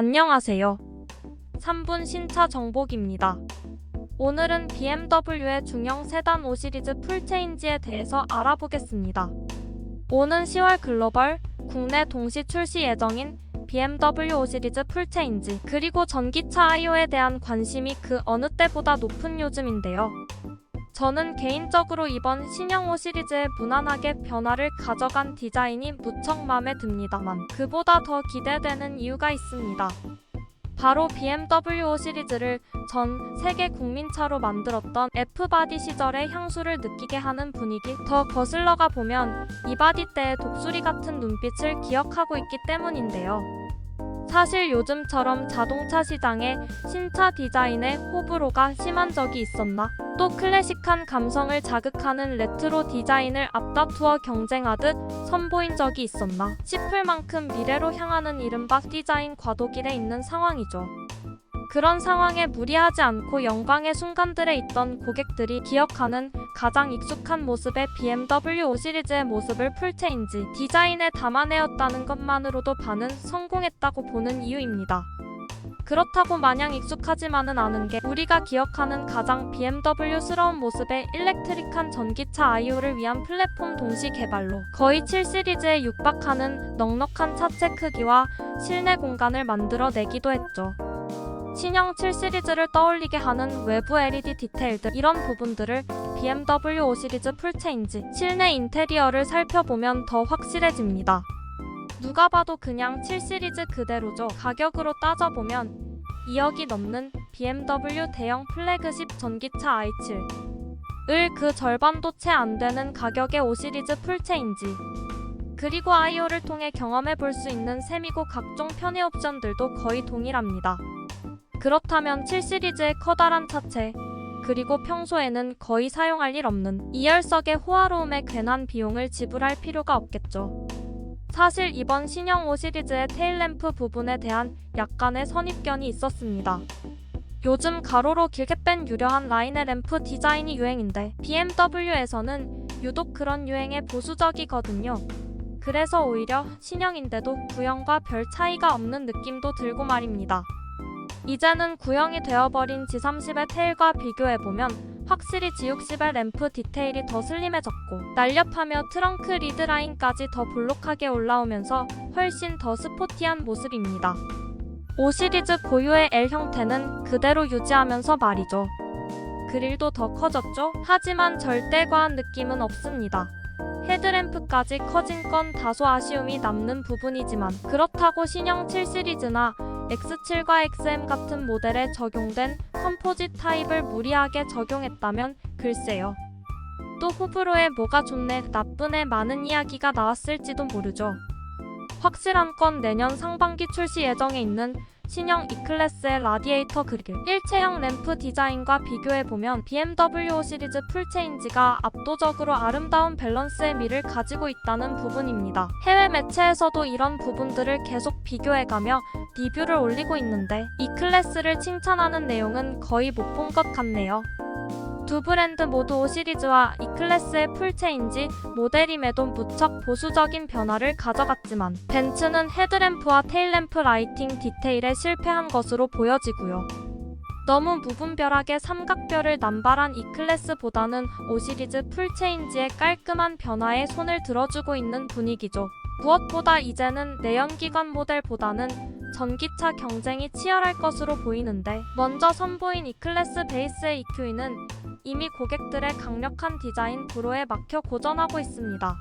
안녕하세요. 3분 신차 정복입니다. 오늘은 BMW의 중형 세단 5 시리즈 풀체인지에 대해서 알아보겠습니다. 오는 10월 글로벌, 국내 동시 출시 예정인 BMW 5 시리즈 풀체인지, 그리고 전기차 아이오에 대한 관심이 그 어느 때보다 높은 요즘인데요. 저는 개인적으로 이번 신형 5 시리즈의 무난하게 변화를 가져간 디자인이 무척 마음에 듭니다만, 그보다 더 기대되는 이유가 있습니다. 바로 BMW 5 시리즈를 전 세계 국민차로 만들었던 F바디 시절의 향수를 느끼게 하는 분위기. 더 거슬러가 보면 이 바디 때의 독수리 같은 눈빛을 기억하고 있기 때문인데요. 사실 요즘처럼 자동차 시장에 신차 디자인에 호불호가 심한 적이 있었나? 또 클래식한 감성을 자극하는 레트로 디자인을 앞다투어 경쟁하듯 선보인 적이 있었나 싶을 만큼 미래로 향하는 이른바 디자인 과도길에 있는 상황이죠. 그런 상황에 무리하지 않고 영광의 순간들에 있던 고객들이 기억하는 가장 익숙한 모습의 BMW 5 시리즈의 모습을 풀체인지 디자인에 담아내었다는 것만으로도 반은 성공했다고 보는 이유입니다. 그렇다고 마냥 익숙하지만은 않은 게 우리가 기억하는 가장 BMW스러운 모습의 일렉트릭한 전기차 아이오를 위한 플랫폼 동시 개발로 거의 7 시리즈에 육박하는 넉넉한 차체 크기와 실내 공간을 만들어내기도 했죠. 신형 7 시리즈를 떠올리게 하는 외부 LED 디테일 등 이런 부분들을 BMW 5 시리즈 풀체인지 실내 인테리어를 살펴보면 더 확실해집니다. 누가 봐도 그냥 7 시리즈 그대로죠. 가격으로 따져보면 2억이 넘는 BMW 대형 플래그십 전기차 i7을 그 절반도 채 안 되는 가격의 5 시리즈 풀체인지, 그리고 아이오를 통해 경험해 볼 수 있는 세미고 각종 편의 옵션들도 거의 동일합니다. 그렇다면 7 시리즈의 커다란 차체, 그리고 평소에는 거의 사용할 일 없는 2열석의 호화로움에 괜한 비용을 지불할 필요가 없겠죠. 사실 이번 신형 5 시리즈의 테일램프 부분에 대한 약간의 선입견이 있었습니다. 요즘 가로로 길게 뺀 유려한 라인의 램프 디자인이 유행인데 BMW에서는 유독 그런 유행에 보수적이거든요. 그래서 오히려 신형인데도 구형과 별 차이가 없는 느낌도 들고 말입니다. 이제는 구형이 되어버린 G30의 테일과 비교해보면 확실히 G60의 램프 디테일이 더 슬림해졌고, 날렵하며 트렁크 리드 라인까지 더 볼록하게 올라오면서 훨씬 더 스포티한 모습입니다. 5 시리즈 고유의 L 형태는 그대로 유지하면서 말이죠. 그릴도 더 커졌죠? 하지만 절대 과한 느낌은 없습니다. 헤드램프까지 커진 건 다소 아쉬움이 남는 부분이지만, 그렇다고 신형 7 시리즈나 X7과 XM 같은 모델에 적용된 컴포짓 타입을 무리하게 적용했다면 글쎄요. 또 호불호에 뭐가 좋네 나쁘네 많은 이야기가 나왔을지도 모르죠. 확실한 건 내년 상반기 출시 예정에 있는 신형 E클래스의 라디에이터 그릴, 일체형 램프 디자인과 비교해보면 BMW 5 시리즈 풀체인지가 압도적으로 아름다운 밸런스의 미를 가지고 있다는 부분입니다. 해외 매체에서도 이런 부분들을 계속 비교해가며 리뷰를 올리고 있는데 E클래스를 칭찬하는 내용은 거의 못 본 것 같네요. 두 브랜드 모두 5 시리즈와 E클래스의 풀체인지 모델임에도 무척 보수적인 변화를 가져갔지만, 벤츠는 헤드램프와 테일램프 라이팅 디테일에 실패한 것으로 보여지고요. 너무 무분별하게 삼각별을 남발한 E클래스보다는 5 시리즈 풀체인지의 깔끔한 변화에 손을 들어주고 있는 분위기죠. 무엇보다 이제는 내연기관 모델보다는 전기차 경쟁이 치열할 것으로 보이는데, 먼저 선보인 E클래스 베이스의 EQE는 이미 고객들의 강력한 디자인 불호에 막혀 고전하고 있습니다.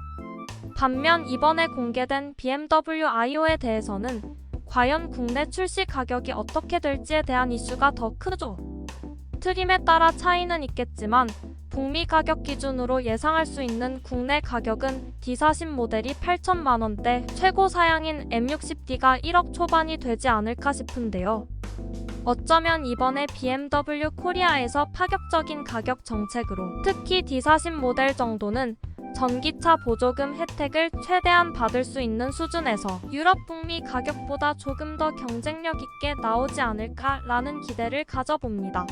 반면 이번에 공개된 BMW i5에 대해서는 과연 국내 출시 가격이 어떻게 될지에 대한 이슈가 더 크죠. 트림에 따라 차이는 있겠지만 북미 가격 기준으로 예상할 수 있는 국내 가격은 D40 모델이 8천만 원대, 최고 사양인 M60D가 1억 초반이 되지 않을까 싶은데요. 어쩌면 이번에 BMW 코리아에서 파격적인 가격 정책으로 특히 D40 모델 정도는 전기차 보조금 혜택을 최대한 받을 수 있는 수준에서 유럽 북미 가격보다 조금 더 경쟁력 있게 나오지 않을까라는 기대를 가져봅니다.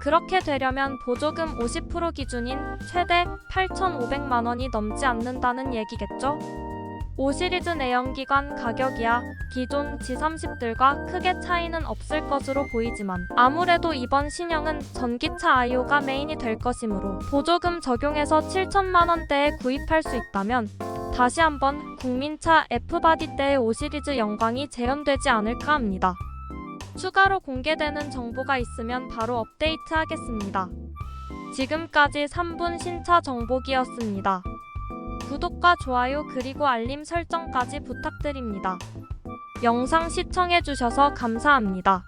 그렇게 되려면 보조금 50% 기준인 최대 8,500만 원이 넘지 않는다는 얘기겠죠? 5시리즈 내연기관 가격이야 기존 G30들과 크게 차이는 없을 것으로 보이지만 아무래도 이번 신형은 전기차 아이오가 메인이 될 것이므로 보조금 적용해서 7천만 원대에 구입할 수 있다면 다시 한번 국민차 F바디대의 5시리즈 영광이 재현되지 않을까 합니다. 추가로 공개되는 정보가 있으면 바로 업데이트하겠습니다. 지금까지 3분 신차 정보기였습니다. 구독과 좋아요 그리고 알림 설정까지 부탁드립니다. 영상 시청해주셔서 감사합니다.